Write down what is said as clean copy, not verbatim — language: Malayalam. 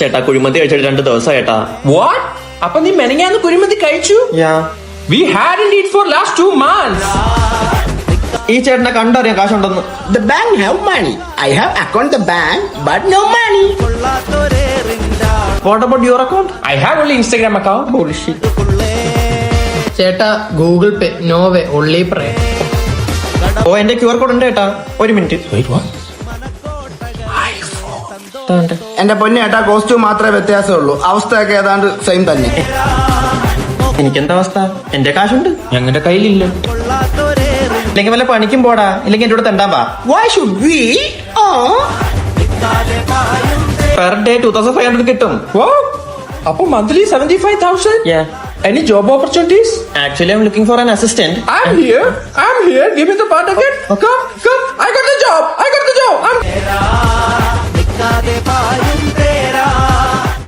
ചേട്ടാ കുഴിമന്തി കഴിച്ചിട്ട് 2 ദിവസം ചേട്ടാ. What? അപ്പൊ നീ മെനങ്ങാന്ന് കുഴിമന്തി കഴിച്ചു? We hadn't eat for last 2 months. ഈ ചേട്ടനെ കണ്ടറിയാം കാശുണ്ടെന്ന്. The bank have money. I have account the bank, but no money. What about your account? I have only Instagram account. Bullshit. ചേട്ടാ ഗൂഗിൾ പേ, നോ വേ, ഒള്ളി പ്രേ. ഓ എന്റെ QR കോഡ് ഉണ്ട് ചേട്ടാ. 1 മിനിറ്റ്. Wait, what? എന്റെ പൊന്നു ഏട്ടാ, കോസ്റ്റ്യൂം മാത്രമേ വ്യത്യാസമുള്ളൂ, അവസ്ഥയൊക്കെ ഏതാണ്ട് സെയിം തന്നെ. എനിക്കെന്താ അവസ്ഥ? എന്റെ കാശുണ്ട്. ഞങ്ങളുടെ കയ്യിലില്ല. ഇല്ലെങ്കിൽ വല്ല പണിക്കും പോടാ, ഇല്ലെങ്കിൽ എന്റെ കൂടെ തണ്ടാൻ പാ. Why should we? Per day 2500 കിട്ടും. Wow. അപ്പൊ monthly 75,000? Yeah. Any job opportunities? Actually, I'm looking for an assistant. I'm here. Give me the part again. Come. I got the job.